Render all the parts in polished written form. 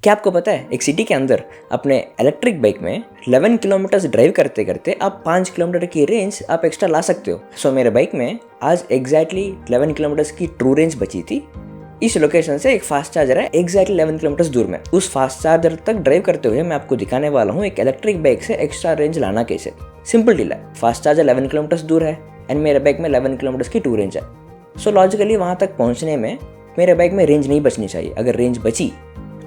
क्या आपको पता है एक सिटी के अंदर अपने इलेक्ट्रिक बाइक में 11 किलोमीटर ड्राइव करते करते आप 5 किलोमीटर की रेंज आप एक्स्ट्रा ला सकते हो। सो मेरे बाइक में आज एग्जैक्टली 11 किलोमीटर की ट्रू रेंज बची थी। इस लोकेशन से एक फास्ट चार्जर है एग्जैक्टली 11 किलोमीटर दूर में। उस फास्ट चार्जर तक ड्राइव करते हुए मैं आपको दिखाने वाला हूँ एक इलेक्ट्रिक बाइक से एक्स्ट्रा रेंज लाना कैसे। सिंपल डील है, फास्ट चार्जर 11 किलोमीटर दूर है एंड मेरे बाइक में 11 किलोमीटर की ट्रू रेंज है। सो लॉजिकली वहाँ तक पहुँचने में मेरे बाइक में रेंज नहीं बचनी चाहिए। अगर रेंज बची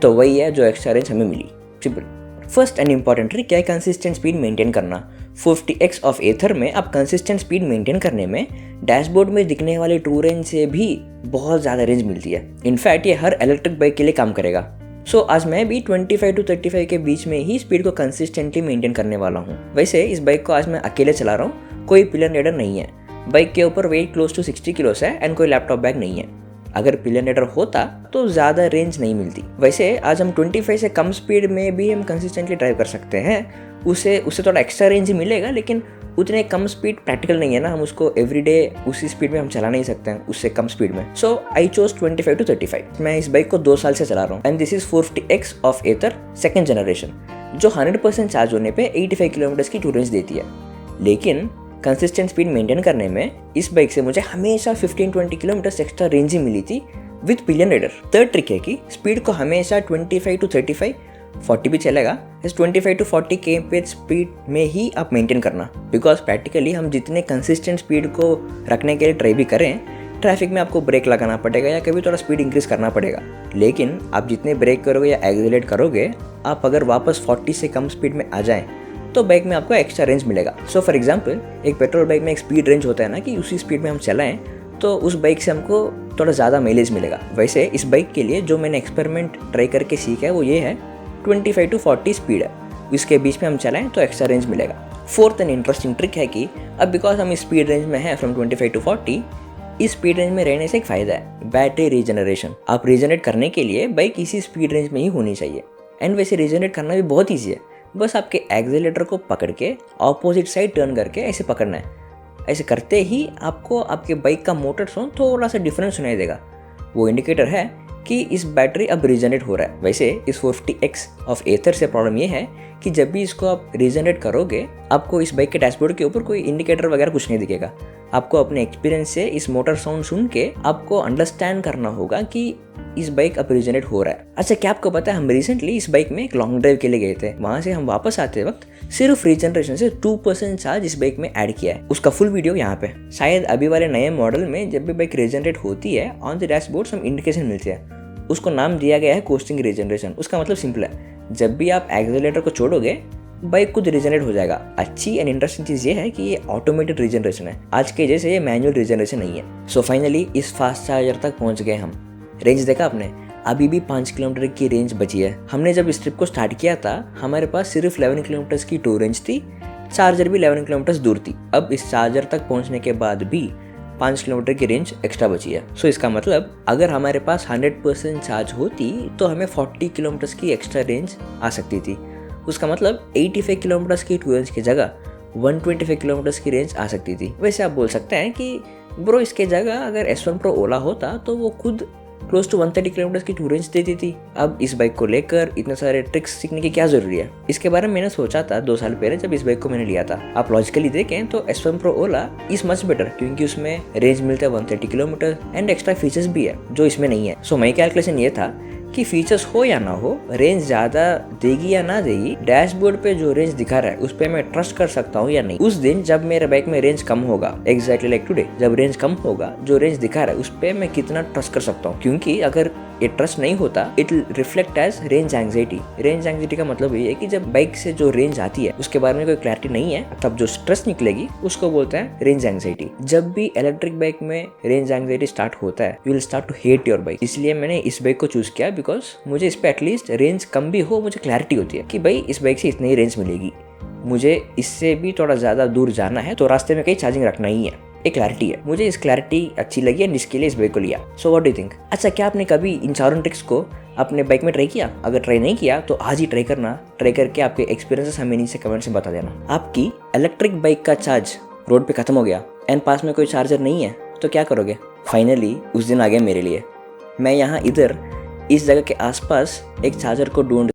तो वही है जो एक्स्ट्रा रेंज हमें मिली। Simple. First and important trick क्या है, कंसिस्टेंट स्पीड मेंटेन करना। 50x ऑफ एथर में आप कंसिस्टेंट स्पीड मेंटेन करने में डैशबोर्ड में दिखने वाली ट्रू रेंज से भी बहुत ज़्यादा रेंज मिलती है। इनफैक्ट ये हर इलेक्ट्रिक बाइक के लिए काम करेगा। सो आज मैं भी 25 to 35 के बीच में ही स्पीड को कंसिस्टेंटली मेंटेन करने वाला हूँ। वैसे इस बाइक को आज मैं अकेले चला रहा हूँ, कोई पिलियन राइडर नहीं है। बाइक के ऊपर वेट क्लोज टू 60 किलोस है एंड कोई लैपटॉप बैग नहीं है। अगर पिलियन राइडर होता तो ज़्यादा रेंज नहीं मिलती। वैसे आज हम 25 से कम स्पीड में भी हम कंसिस्टेंटली ड्राइव कर सकते हैं। उससे थोड़ा एक्स्ट्रा रेंज ही मिलेगा, लेकिन उतने कम स्पीड प्रैक्टिकल नहीं है ना। हम उसको एवरीडे उसी स्पीड में हम चला नहीं सकते हैं उससे कम स्पीड में। सो आई चोज 25 to 35। मैं इस बाइक को 2 साल से चला रहा हूँ and this is 450x of Ather second generation, जो 100% चार्ज होने पे 85 किलोमीटर की ट्रू रेंज देती है। लेकिन कंसिस्टेंट स्पीड मेंटेन करने में इस बाइक से मुझे हमेशा 15-20 किलोमीटर एक्स्ट्रा रेंज ही मिली थी with pillion rider. Third trick है कि स्पीड को हमेशा 25 to 35, 40 भी चलेगा, इस 25 to 40 kmph स्पीड में ही आप मेंटेन करना। बिकॉज प्रैक्टिकली हम जितने कंसिस्टेंट स्पीड को रखने के लिए ट्राई भी करें, ट्रैफिक में आपको ब्रेक लगाना पड़ेगा या कभी थोड़ा स्पीड इंक्रीज करना पड़ेगा। लेकिन आप जितने ब्रेक करोगे या एक्सेलरेट करोगे, आप अगर वापस 40 से कम स्पीड में आ जाएं तो बाइक में आपको एक्स्ट्रा रेंज मिलेगा। सो फॉर एग्जांपल एक पेट्रोल बाइक में एक स्पीड रेंज होता है ना कि उसी स्पीड में हम चलाएं तो उस बाइक से हमको थोड़ा ज़्यादा माइलेज मिलेगा। वैसे इस बाइक के लिए जो मैंने एक्सपेरिमेंट ट्राई करके सीखा है वो ये है, 25 to 40 स्पीड है, इसके बीच में हम चलाएं तो एक्स्ट्रा रेंज मिलेगा। फोर्थ एंड इंटरेस्टिंग ट्रिक है कि अब बिकॉज हम इस स्पीड रेंज में हैं फ्रॉम 25 to 40, इस स्पीड रेंज में रहने से एक फ़ायदा है, बैटरी रीजनरेशन। आप रीजनरेट करने के लिए बाइक इसी स्पीड रेंज में ही होनी चाहिए। एंड वैसे रीजनरेट करना भी बहुत ईजी है, बस आपके एक्सेलेरेटर को पकड़ के ऑपोजिट साइड टर्न करके ऐसे पकड़ना है। ऐसे करते ही आपको आपके बाइक का मोटर साउंड थोड़ा सा डिफरेंस सुनाई देगा। वो इंडिकेटर है कि इस बैटरी अब रीजनरेट हो रहा है। वैसे इस 450x ऑफ एथर से प्रॉब्लम ये है कि जब भी इसको आप रीजनरेट करोगे, आपको इस बाइक के डैशबोर्ड के ऊपर कोई इंडिकेटर वगैरह कुछ नहीं दिखेगा। आपको अपने एक्सपीरियंस से इस मोटर साउंड सुन के आपको अंडरस्टैंड करना होगा कि इस बाइक अब रीजनरेट हो रहा है। अच्छा, क्या आपको पता है हम रिसेंटली इस बाइक में एक लॉन्ग ड्राइव के लिए गए थे। वहाँ से हम वापस आते वक्त सिर्फ रीजनरेशन से 2% चार्ज इस बाइक में ऐड किया है। उसका फुल वीडियो यहाँ पे। शायद अभी वाले नए मॉडल में जब भी बाइक रीजनरेट होती है, ऑन द डैशबोर्ड हम इंडिकेशन मिलती है। उसको नाम दिया गया है कोस्टिंग रीजनरेशन। उसका मतलब सिंपल है, जब भी आप एक्सेलरेटर को छोड़ोगे बाइक खुद रीजनरेट हो जाएगा। अच्छी एंड इंटरेस्टिंग चीज़ ये है कि ये ऑटोमेटेड रीजनरेशन है, आज के जैसे ये मैनुअल रीजनरेशन नहीं है। सो फाइनली इस फास्ट चार्जर तक पहुंच गए हम। रेंज देखा आपने, अभी भी 5 किलोमीटर की रेंज बची है। हमने जब इस ट्रिप को स्टार्ट किया था हमारे पास सिर्फ 11 किलोमीटर की ट्रू रेंज थी, चार्जर भी 11 किलोमीटर दूर थी। अब इस चार्जर तक पहुंचने के बाद भी 5 किलोमीटर की रेंज एक्स्ट्रा बची है। सो इसका मतलब अगर हमारे पास 100% चार्ज होती तो हमें 40 किलोमीटर की एक्स्ट्रा रेंज आ सकती थी। उसका मतलब 85 किलोमीटर की ट्रू रेंज की जगह 125 किलोमीटर की रेंज आ सकती थी। वैसे आप बोल सकते हैं कि ब्रो इसके जगह अगर S1 Pro ओला होता तो वो खुद क्लोज टू 130 किलोमीटर की ट्रू रेंज देती थी। अब इस बाइक को लेकर इतने सारे ट्रिक्स सीखने की क्या जरूरी है? इसके बारे में मैंने सोचा था 2 साल पहले जब इस बाइक को मैंने लिया था। आप लॉजिकली देखें तो S1 Pro Ola is much better, क्योंकि उसमें रेंज मिलता है 130 किलोमीटर एंड एक्स्ट्रा फीचर्स भी है जो इसमें नहीं है। सो माई कैलकुलेशन ये था कि फीचर्स हो या ना हो, रेंज ज़्यादा देगी या ना देगी, डैशबोर्ड पे जो रेंज दिखा रहा है उस पर मैं ट्रस्ट कर सकता हूँ या नहीं। उस दिन जब मेरे बाइक में रेंज कम होगा, एग्जैक्टली लाइक टुडे, जब रेंज कम होगा, जो रेंज दिखा रहा है उस पर मैं कितना ट्रस्ट कर सकता हूँ। क्योंकि अगर ये ट्रस्ट नहीं होता, it will reflect as range anxiety. Range anxiety का मतलब ये है कि जब बाइक से जो रेंज आती है उसके बारे में कोई क्लैरिटी नहीं है, तब जो स्ट्रेस निकलेगी उसको बोलते हैं रेंज एंग्जाइटी। जब भी इलेक्ट्रिक बाइक में रेंज एंग्जाइटी स्टार्ट होता है, you will start to hate your bike. इसलिए मैंने इस बाइक को चूज किया बिकॉज मुझे इस पे एटलीस्ट रेंज कम भी हो, मुझे क्लैरिटी होती है कि भाई इस बाइक से इतनी ही रेंज मिलेगी। मुझे इससे भी थोड़ा ज़्यादा दूर जाना है तो रास्ते में कहीं चार्जिंग रखना ही है। एक क्लैरिटी है, मुझे इस क्लैरिटी अच्छी लगी एंड इसके लिए इस बाइक को लिया। So what do you think? अच्छा, क्या आपने कभी इन चारों ट्रिक्स को अपने बाइक में ट्राई किया? अगर ट्राई नहीं किया तो आज ही ट्राई करना। ट्राई करके आपके एक्सपीरियंसेस हमें नीचे कमेंट्स में बता देना। आपकी इलेक्ट्रिक बाइक का चार्ज रोड पे खत्म हो गया एंड पास में कोई चार्जर नहीं है तो क्या करोगे? फाइनली उस दिन आ गया मेरे लिए। मैं यहाँ इधर इस जगह के आसपास एक चार्जर को ढूंढ